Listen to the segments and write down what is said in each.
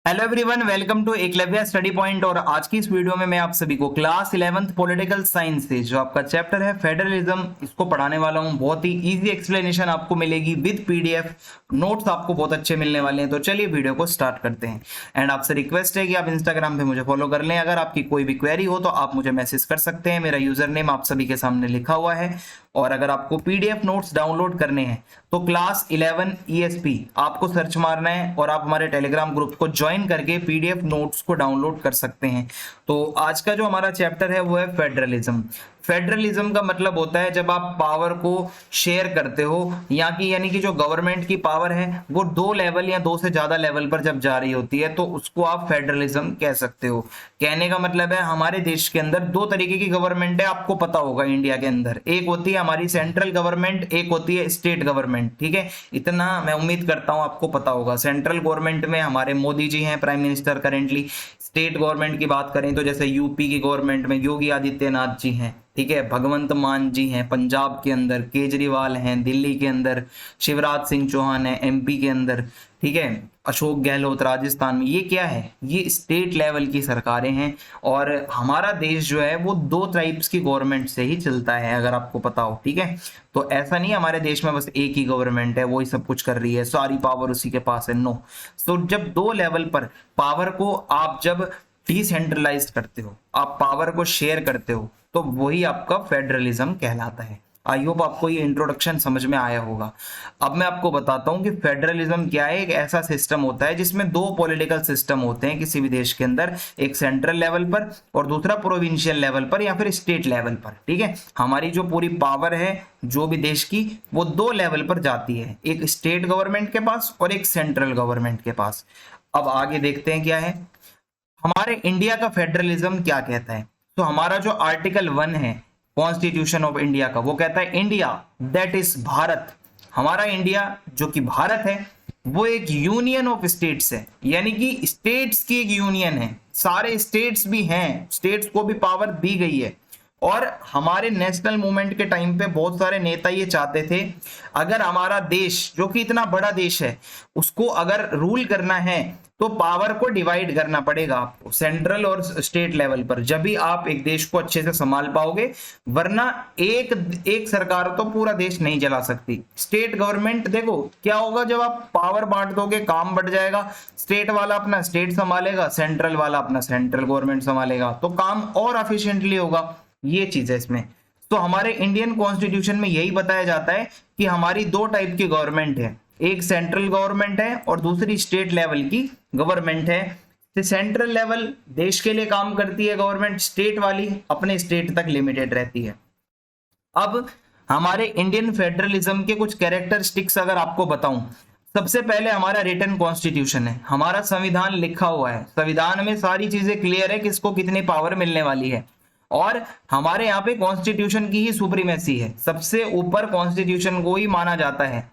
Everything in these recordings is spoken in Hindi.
Hello everyone, welcome to Eklavya study point. और आज की इस वीडियो में मैं आप सभी को क्लास 11th पॉलिटिकल साइंस से जो आपका चैप्टर है फेडरलिज्म, इसको पढ़ाने वाला हूं। बहुत ही इजी एक्सप्लेनेशन आपको मिलेगी विद पीडीएफ। नोट्स आपको बहुत अच्छे मिलने वाले हैं। तो चलिए वीडियो को स्टार्ट करते हैं। एंड आपसे रिक्वेस्ट है कि आप इंस्टाग्राम पे मुझे फॉलो कर लें। अगर आपकी कोई भी क्वेरी हो तो आप मुझे मैसेज कर सकते हैं। मेरा यूजर नेम आप सभी के सामने लिखा हुआ है। और अगर आपको पीडीएफ नोट्स डाउनलोड करने हैं तो क्लास 11 ईएसपी आपको सर्च मारना है और आप हमारे टेलीग्राम ग्रुप को ज्वाइन करके पीडीएफ नोट्स को डाउनलोड कर सकते हैं। तो आज का जो हमारा चैप्टर है वो है फेडरलिज्म। फेडरलिज्म का मतलब होता है जब आप पावर को शेयर करते हो, यानी कि जो गवर्नमेंट की पावर है वो दो लेवल या दो से ज्यादा लेवल पर जब जा रही होती है तो उसको आप फेडरलिज्म कह सकते हो। कहने का मतलब है हमारे देश के अंदर दो तरीके की गवर्नमेंट है, आपको पता होगा। इंडिया के अंदर एक होती है हमारी सेंट्रल गवर्नमेंट, एक होती है स्टेट गवर्नमेंट। ठीक है, इतना मैं उम्मीद करता हूं आपको पता होगा। सेंट्रल गवर्नमेंट में हमारे मोदी जी हैं prime minister currently. State government की बात करें तो जैसे यूपी की गवर्नमेंट में योगी आदित्यनाथ जी हैं, ठीक है, भगवंत मान जी हैं पंजाब के अंदर, केजरीवाल हैं दिल्ली के अंदर, शिवराज सिंह चौहान है एमपी के अंदर, ठीक है, अशोक गहलोत राजस्थान में। ये क्या है? ये स्टेट लेवल की सरकारें हैं। और हमारा देश जो है वो दो टाइप्स की गवर्नमेंट से ही चलता है, अगर आपको पता हो। ठीक है, तो ऐसा नहीं हमारे देश में बस एक ही गवर्नमेंट है, वही सब कुछ कर रही है, सारी पावर उसी के पास है। नो। तो जब दो लेवल पर पावर को आप जब डिसेंट्रलाइज करते हो, आप पावर को शेयर करते हो, तो वही आपका फेडरलिज्म कहलाता है। आई होप आपको ये इंट्रोडक्शन समझ में आया होगा। अब मैं आपको बताता हूं कि फेडरलिज्म क्या है। एक ऐसा सिस्टम होता है जिसमें दो पॉलिटिकल सिस्टम होते हैं किसी भी देश के अंदर, एक सेंट्रल लेवल पर और दूसरा प्रोविंशियल लेवल पर या फिर स्टेट लेवल पर। ठीक है, हमारी जो पूरी पावर है जो भी देश की, वो दो लेवल पर जाती है, एक स्टेट गवर्नमेंट के पास और एक सेंट्रल गवर्नमेंट के पास। अब आगे देखते हैं क्या है हमारे इंडिया का फेडरलिज्म क्या कहता है। तो हमारा जो आर्टिकल 1 है कॉन्स्टिट्यूशन ऑफ इंडिया का, वो कहता है इंडिया दैट इज भारत। हमारा इंडिया जो कि भारत है वो एक यूनियन ऑफ स्टेट्स है, यानी कि स्टेट्स की एक यूनियन है। सारे स्टेट्स भी हैं, स्टेट्स को भी पावर दी गई है। और हमारे नेशनल मूवमेंट के टाइम पे बहुत सारे नेता ये चाहते थे, अगर हमारा देश जो कि इतना बड़ा देश है उसको अगर रूल करना है तो पावर को डिवाइड करना पड़ेगा आपको सेंट्रल और स्टेट लेवल पर, जब भी आप एक देश को अच्छे से संभाल पाओगे। वरना एक सरकार तो पूरा देश नहीं चला सकती। स्टेट गवर्नमेंट, देखो क्या होगा जब आप पावर बांट दोगे, काम बढ़ जाएगा। स्टेट वाला अपना स्टेट संभालेगा, सेंट्रल वाला अपना सेंट्रल गवर्नमेंट संभालेगा, तो काम और एफिशिएंटली होगा। ये चीज है इसमें। तो हमारे इंडियन कॉन्स्टिट्यूशन में यही बताया जाता है कि हमारी दो टाइप की गवर्नमेंट है, एक सेंट्रल गवर्नमेंट है और दूसरी स्टेट लेवल की गवर्नमेंट है। तो सेंट्रल लेवल देश के लिए काम करती है गवर्नमेंट, स्टेट वाली अपने स्टेट तक लिमिटेड रहती है। अब हमारे इंडियन फेडरलिज्म के कुछ कैरेक्टरिस्टिक्स अगर आपको बताऊं, सबसे पहले हमारा रिटन कॉन्स्टिट्यूशन है, हमारा संविधान लिखा हुआ है। संविधान में सारी चीजें क्लियर है किसको कितनी पावर मिलने वाली है। और हमारे यहाँ पे कॉन्स्टिट्यूशन की ही सुप्रीमेसी है, सबसे ऊपर कॉन्स्टिट्यूशन को ही माना जाता है।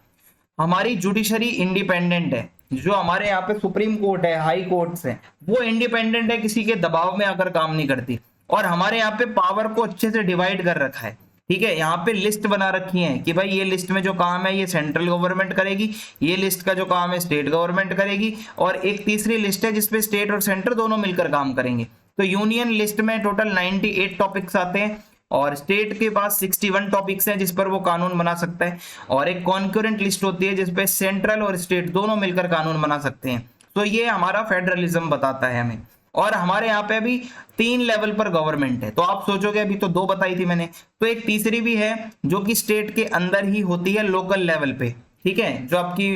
हमारी जुडिशरी इंडिपेंडेंट है, जो हमारे यहाँ पे सुप्रीम कोर्ट है, हाई कोर्ट्स है, वो इंडिपेंडेंट है, किसी के दबाव में आकर काम नहीं करती। और हमारे यहाँ पे पावर को अच्छे से डिवाइड कर रखा है। ठीक है, यहाँ पे लिस्ट बना रखी है कि भाई ये लिस्ट में जो काम है ये सेंट्रल गवर्नमेंट करेगी, ये लिस्ट का जो काम है स्टेट गवर्नमेंट करेगी, और एक तीसरी लिस्ट है जिसपे स्टेट और सेंटर दोनों मिलकर काम करेंगे। तो यूनियन लिस्ट में टोटल 98 टॉपिक्स आते हैं और स्टेट के पास 61 टॉपिक्स हैं जिस पर वो कानून बना सकता है। और एक कॉन्करेंट लिस्ट होती है जिसपे सेंट्रल और स्टेट दोनों मिलकर कानून बना सकते हैं। तो ये हमारा फेडरलिज्म बताता है हमें। और हमारे यहाँ पे अभी 3 लेवल पर गवर्नमेंट है। तो आप सोचोगे अभी तो 2 बताई थी मैंने, तो एक तीसरी भी है जो कि स्टेट के अंदर ही होती है, लोकल लेवल पे। ठीक है, जो आपकी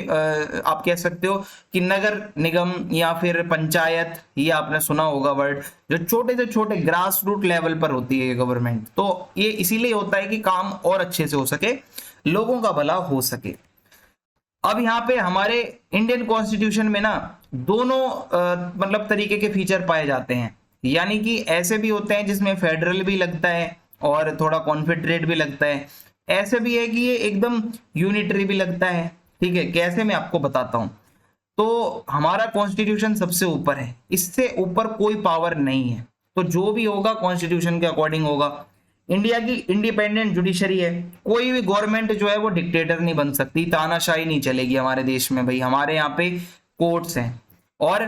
आप कह सकते हो कि नगर निगम या फिर पंचायत, ये आपने सुना होगा वर्ड, जो छोटे से छोटे ग्रास रूट लेवल पर होती है गवर्नमेंट। तो ये इसीलिए होता है कि काम और अच्छे से हो सके, लोगों का भला हो सके। अब यहाँ पे हमारे इंडियन कॉन्स्टिट्यूशन में ना दोनों मतलब तरीके के फीचर पाए जाते हैं। यानी कि ऐसे भी होते हैं जिसमें फेडरल भी लगता है और थोड़ा कॉन्फेडरेट भी लगता है। ऐसे भी है कि ये एकदम यूनिटरी भी लगता है। ठीक है, कैसे मैं आपको बताता हूं। तो हमारा कॉन्स्टिट्यूशन सबसे ऊपर है, इससे ऊपर कोई पावर नहीं है। तो जो भी होगा कॉन्स्टिट्यूशन के अकॉर्डिंग होगा। इंडिया की इंडिपेंडेंट जुडिशरी है, कोई भी गवर्नमेंट जो है वो डिक्टेटर नहीं बन सकती, तानाशाही नहीं चलेगी हमारे देश में। भाई हमारे यहाँ पे कोर्ट्स हैं और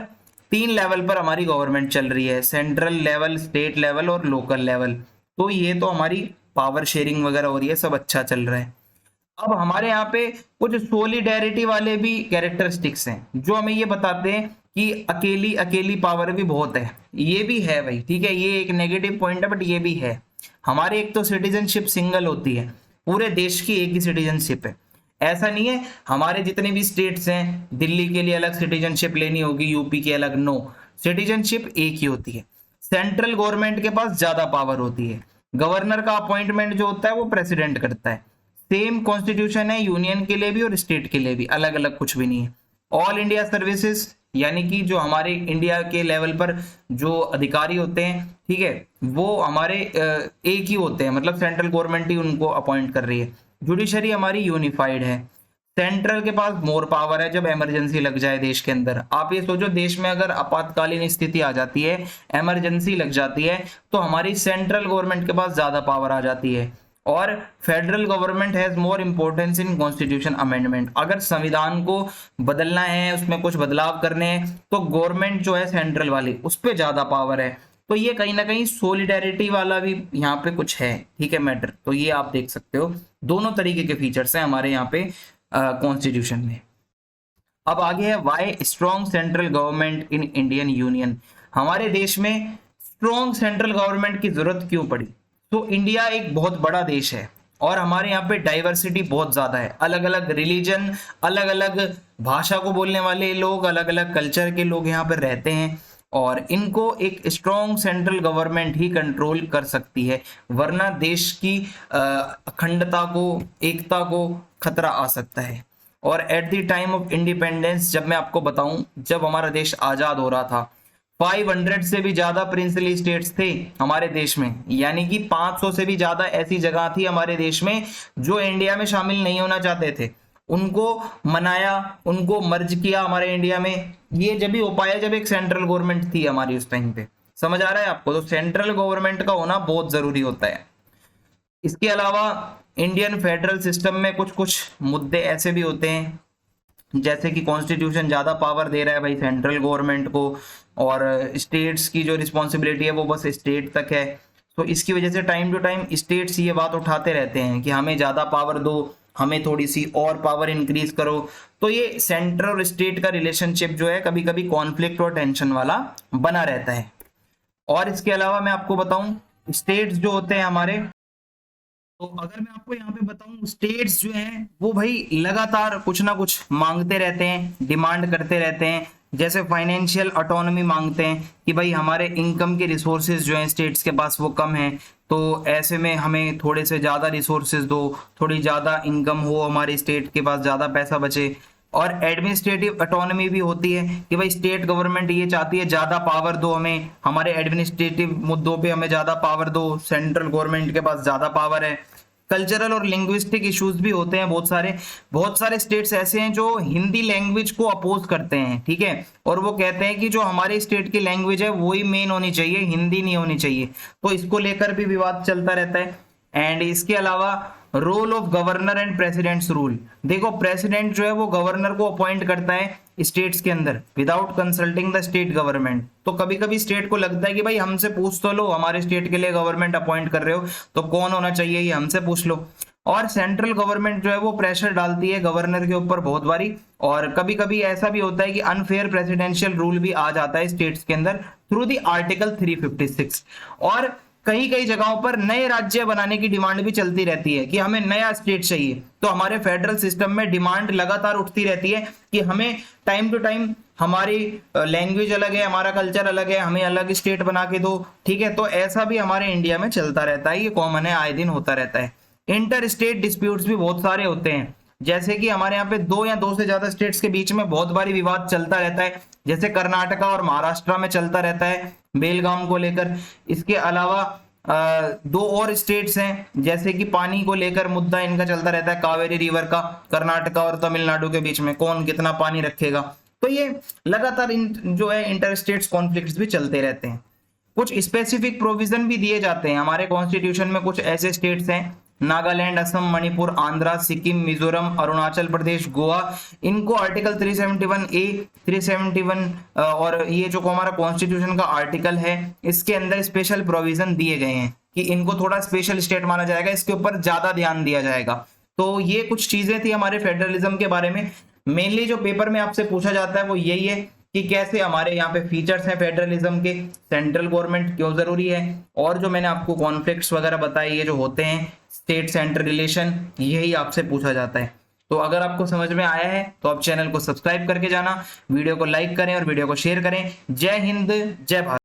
तीन लेवल पर हमारी गवर्नमेंट चल रही है, सेंट्रल लेवल, स्टेट लेवल और लोकल लेवल। तो ये तो हमारी पावर शेयरिंग वगैरह हो रही है, सब अच्छा चल रहा है। अब हमारे यहाँ पे कुछ सोलिडेरिटी वाले भी कैरेक्टरिस्टिक्स हैं जो हमें ये बताते हैं कि अकेली अकेली पावर भी बहुत है। ये भी है भाई, ठीक है, ये एक नेगेटिव पॉइंट है बट ये भी है। हमारे एक तो सिटीजनशिप सिंगल होती है, पूरे देश की एक ही सिटीजनशिप है। ऐसा नहीं है हमारे जितने भी स्टेट्स हैं, दिल्ली के लिए अलग सिटीजनशिप लेनी होगी, यूपी के अलग, नो, सिटीजनशिप एक ही होती है। सेंट्रल गवर्नमेंट के पास ज्यादा पावर होती है, गवर्नर का अपॉइंटमेंट जो होता है वो प्रेसिडेंट करता है। सेम कॉन्स्टिट्यूशन है यूनियन के लिए भी और स्टेट के लिए भी, अलग अलग कुछ भी नहीं है। ऑल इंडिया सर्विसेज यानी कि जो हमारे इंडिया के लेवल पर जो अधिकारी होते हैं, ठीक है, वो हमारे एक ही होते हैं, मतलब सेंट्रल गवर्नमेंट ही उनको अपॉइंट कर रही है। जुडिशरी हमारी यूनिफाइड है। सेंट्रल के पास मोर पावर है जब इमरजेंसी लग जाए देश के अंदर। आप ये सोचो, देश में अगर आपातकालीन स्थिति आ जाती है, इमरजेंसी लग जाती है, तो हमारी सेंट्रल गवर्नमेंट के पास ज्यादा पावर आ जाती है। और federal government has more importance in constitution amendment. अगर संविधान को बदलना है, उसमें कुछ बदलाव करने हैं, तो गवर्नमेंट जो है सेंट्रल वाली, उस पर ज्यादा पावर है। तो ये कहीं ना कहीं सोलिडेरिटी वाला भी यहाँ पे कुछ है, ठीक है, मैटर। तो ये आप देख सकते हो, दोनों तरीके के फीचर्स हैं हमारे यहाँ पे कॉन्स्टिट्यूशन में। अब आगे है why strong central government in Indian union. हमारे देश में स्ट्रॉन्ग सेंट्रल गवर्नमेंट की जरूरत क्यों पड़ी? तो इंडिया एक बहुत बड़ा देश है और हमारे यहाँ पे डाइवर्सिटी बहुत ज्यादा है, अलग अलग रिलीजन, अलग अलग भाषा को बोलने वाले लोग, अलग अलग कल्चर के लोग यहाँ पर रहते हैं, और इनको एक स्ट्रॉन्ग सेंट्रल गवर्नमेंट ही कंट्रोल कर सकती है, वरना देश की अखंडता को, एकता को खतरा आ सकता है। और at the time of independence, जब मैं आपको बताऊं, जब हमारा देश आजाद हो रहा था, 500 से भी ज्यादा प्रिंसली स्टेट्स थे हमारे देश में, यानी कि 500 से भी ज्यादा ऐसी जगह थी हमारे देश में जो इंडिया में शामिल नहीं होना चाहते थे। उनको मनाया, उनको मर्ज किया हमारे इंडिया में। ये जब भी हो पाया जब एक सेंट्रल गवर्नमेंट थी हमारी उस टाइम पे। समझ आ रहा है आपको? तो सेंट्रल गवर्नमेंट का होना बहुत जरूरी होता है। इसके अलावा इंडियन फेडरल सिस्टम में कुछ कुछ मुद्दे ऐसे भी होते हैं, जैसे कि कॉन्स्टिट्यूशन ज्यादा पावर दे रहा है भाई सेंट्रल गवर्नमेंट को, और स्टेट्स की जो रिस्पॉन्सिबिलिटी है वो बस स्टेट तक है। तो इसकी वजह से टाइम टू टाइम स्टेट्स ये बात उठाते रहते हैं कि हमें ज्यादा पावर दो, हमें थोड़ी सी और पावर इंक्रीज करो। तो ये सेंटर और स्टेट का रिलेशनशिप जो है कभी कभी कॉन्फ्लिक्ट और टेंशन वाला बना रहता है। और इसके अलावा मैं आपको बताऊं, स्टेट्स जो होते हैं हमारे, तो अगर मैं आपको यहाँ पे बताऊं, स्टेट्स जो हैं वो भाई लगातार कुछ ना कुछ मांगते रहते हैं, डिमांड करते रहते हैं। जैसे फाइनेंशियल ऑटोनॉमी मांगते हैं कि भाई हमारे इनकम के रिसोर्सेज जो हैं स्टेट्स के पास वो कम है, तो ऐसे में हमें थोड़े से ज़्यादा रिसोर्सेज दो, थोड़ी ज़्यादा इनकम हो, हमारे स्टेट के पास ज़्यादा पैसा बचे। और एडमिनिस्ट्रेटिव ऑटोनॉमी भी होती है कि भाई स्टेट गवर्नमेंट ये चाहती है ज़्यादा पावर दो हमें, हमारे एडमिनिस्ट्रेटिव मुद्दों पे हमें ज़्यादा पावर दो, सेंट्रल गवर्नमेंट के पास ज़्यादा पावर है। कल्चरल और लिंग्विस्टिक इश्यूज भी होते हैं बहुत सारे स्टेट्स ऐसे हैं जो हिंदी लैंग्वेज को अपोज करते हैं, ठीक है, और वो कहते हैं कि जो हमारे स्टेट की लैंग्वेज है वही मेन होनी चाहिए, हिंदी नहीं होनी चाहिए। तो इसको लेकर भी विवाद चलता रहता है। एंड इसके अलावा role of governor and president's rule. देखो, प्रेसिडेंट जो है वो गवर्नर को अपॉइंट करता है स्टेट्स के अंदर without consulting the state government. तो कभी कभी स्टेट को लगता है कि भाई हमसे पूछ तो लो, हमारे स्टेट के लिए गवर्नमेंट अपॉइंट कर रहे हो तो कौन होना चाहिए ये हमसे पूछ लो। और सेंट्रल गवर्नमेंट जो है वो प्रेशर डालती है गवर्नर के ऊपर बहुत बारी, और कभी कभी ऐसा भी होता है कि अनफेयर प्रेसिडेंशियल रूल भी आ जाता है स्टेट्स के अंदर थ्रू दी आर्टिकल 356। और कई कई जगहों पर नए राज्य बनाने की डिमांड भी चलती रहती है कि हमें नया स्टेट चाहिए। तो हमारे फेडरल सिस्टम में डिमांड लगातार उठती रहती है कि हमें टाइम टू टाइम, हमारी लैंग्वेज अलग है, हमारा कल्चर अलग है, हमें अलग स्टेट बना के दो, ठीक है। तो ऐसा भी हमारे इंडिया में चलता रहता है, ये कॉमन है, आए दिन होता रहता है। इंटर स्टेट डिस्प्यूट्स भी बहुत सारे होते हैं, जैसे कि हमारे यहाँ पे 2 या 2 से ज्यादा स्टेट्स के बीच में बहुत बारी विवाद चलता रहता है, जैसे कर्नाटका और महाराष्ट्र में चलता रहता है बेलगाम को लेकर। इसके अलावा 2 और स्टेट्स हैं, जैसे कि पानी को लेकर मुद्दा इनका चलता रहता है, कावेरी रिवर का, कर्नाटका और तमिलनाडु के बीच में कौन कितना पानी रखेगा। तो ये लगातार जो है इंटर स्टेट्स कॉन्फ्लिक्ट्स भी चलते रहते हैं। कुछ स्पेसिफिक प्रोविजन भी दिए जाते हैं हमारे कॉन्स्टिट्यूशन में। कुछ ऐसे स्टेट्स हैं नागालैंड, असम, मणिपुर, आंध्रा, सिक्किम, मिजोरम, अरुणाचल प्रदेश, गोवा, इनको आर्टिकल 371A, 371 और ये जो हमारा कॉन्स्टिट्यूशन का आर्टिकल है इसके अंदर स्पेशल प्रोविजन दिए गए हैं कि इनको थोड़ा स्पेशल स्टेट माना जाएगा, इसके ऊपर ज्यादा ध्यान दिया जाएगा। तो ये कुछ चीजें थी हमारे फेडरलिज्म के बारे में। मेनली जो पेपर में आपसे पूछा जाता है वो यही है कि कैसे हमारे यहाँ पे फीचर्स हैं फेडरलिज्म के, सेंट्रल गवर्नमेंट क्यों जरूरी है, और जो मैंने आपको कॉन्फ्लिक्ट्स वगैरह बताए ये जो होते हैं स्टेट सेंटर रिलेशन, यही आपसे पूछा जाता है। तो अगर आपको समझ में आया है तो आप चैनल को सब्सक्राइब करके जाना, वीडियो को लाइक करें और वीडियो को शेयर करें। जय हिंद, जय भारत।